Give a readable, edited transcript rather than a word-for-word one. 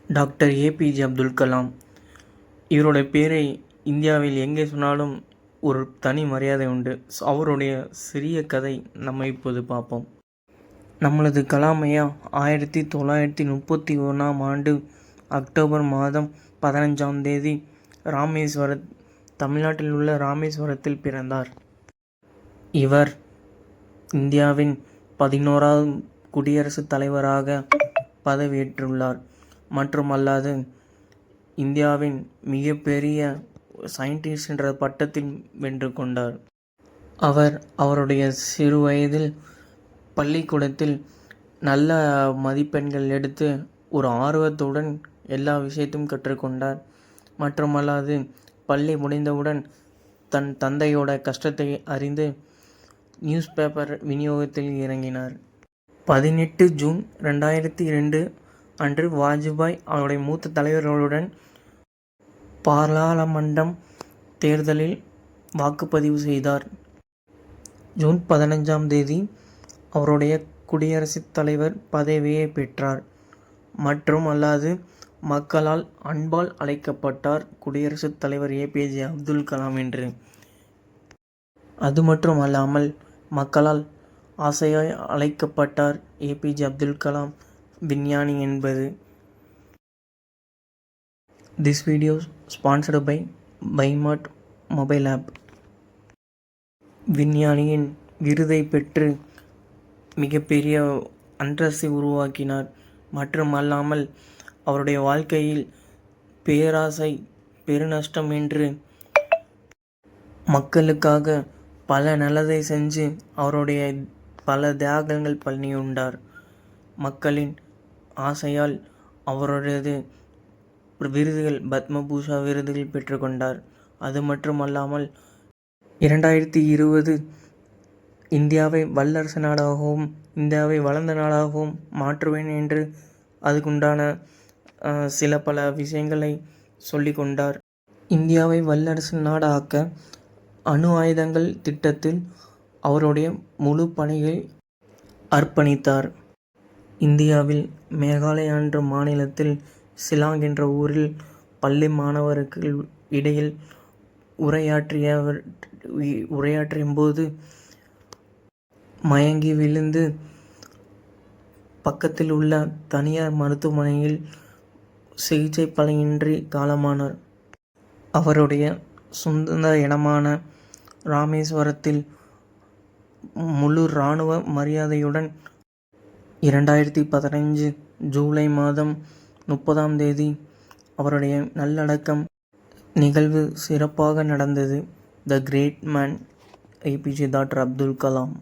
Doctor APJ Abdul Kalam. இவருடைய பேரை இந்தியாவில் எங்கே சொன்னாலும் ஒரு தனி மரியாதை உண்டு. அவருடைய சிறிய கதை நம்ம இப்போது பார்ப்போம். நம்மளது கலாம் ஐயா 1931ஆம் ஆண்டு அக்டோபர் மாதம் 15ஆம் தேதி தமிழ்நாட்டில் உள்ள ராமேஸ்வரத்தில் பிறந்தார். இவர் இந்தியாவின் 11வது குடியரசுத் தலைவராக பதவியேற்றுள்ளார். மட்டுமல்லாது இந்தியாவின் மிகப்பெரிய சயின்டிஸ்ட் என்ற பட்டத்தில் வென்று கொண்டார். அவருடைய சிறு வயதில் பள்ளிக்கூடத்தில் நல்ல மதிப்பெண்கள் எடுத்து ஒரு ஆர்வத்துடன் எல்லா விஷயத்தையும் கற்றுக்கொண்டார். மட்டுமல்லாது பள்ளி முடிந்தவுடன் தன் தந்தையோட கஷ்டத்தை அறிந்து நியூஸ் பேப்பர் விநியோகத்தில் இறங்கினார். 18 ஜூன் 2002 அன்று வாஜ்பாய் அவருடைய மூத்த தலைவர்களுடன் பாராளுமன்றம் தேர்தலில் வாக்குப்பதிவு செய்தார். ஜூன் 15ஆம் தேதி அவருடைய குடியரசுத் தலைவர் பதவியை பெற்றார். மற்றும் அல்லாது மக்களால் அன்பால் அழைக்கப்பட்டார் குடியரசுத் தலைவர் ஏபிஜே அப்துல் கலாம் என்று. அது மட்டும் அல்லாமல் மக்களால் ஆசையாய் அழைக்கப்பட்டார் ஏபிஜே அப்துல் கலாம் விஞ்ஞானி என்பது. This video sponsored by பைமார்ட் மொபைல் ஆப். விஞ்ஞானியின் விருதை பெற்று மிகப்பெரிய அந்தஸ்தை உருவாக்கினார். மட்டுமல்லாமல் அவருடைய வாழ்க்கையில் பேராசை பெருநஷ்டம் என்று மக்களுக்காக பல நல்லதை செஞ்சு அவருடைய பல தியாகங்கள் பண்ணியுண்டார். மக்களின் ஆசையால் அவருடையது விருதுகள் பத்மபூஷா விருதுகள் பெற்றுக்கொண்டார். அது மட்டுமல்லாமல் 2020 இந்தியாவை வல்லரசு நாடாகவும் இந்தியாவை வளர்ந்த நாடாகவும் மாற்றுவேன் என்று அதுக்குண்டான பல விஷயங்களை சொல்லிக்கொண்டார். இந்தியாவை வல்லரசு நாடாக்க அணு ஆயுதங்கள் திட்டத்தில் அவருடைய முழு பணியை அர்ப்பணித்தார். இந்தியாவில் மேகாலயா என்ற மாநிலத்தில் ஷில்லாங் என்ற ஊரில் பள்ளி மாணவருக்கு இடையில் உரையாற்றிய போது மயங்கி விழுந்து பக்கத்தில் உள்ள தனியார் மருத்துவமனையில் சிகிச்சை பலனின்றி காலமானார். அவருடைய சொந்த இடமான ராமேஸ்வரத்தில் முழு இராணுவ மரியாதையுடன் 2015 ஜூலை மாதம் 30ஆம் தேதி அவருடைய நல்லடக்கம் நிகழ்வு சிறப்பாக நடந்தது. The great man APJ doctor Abdul Kalam.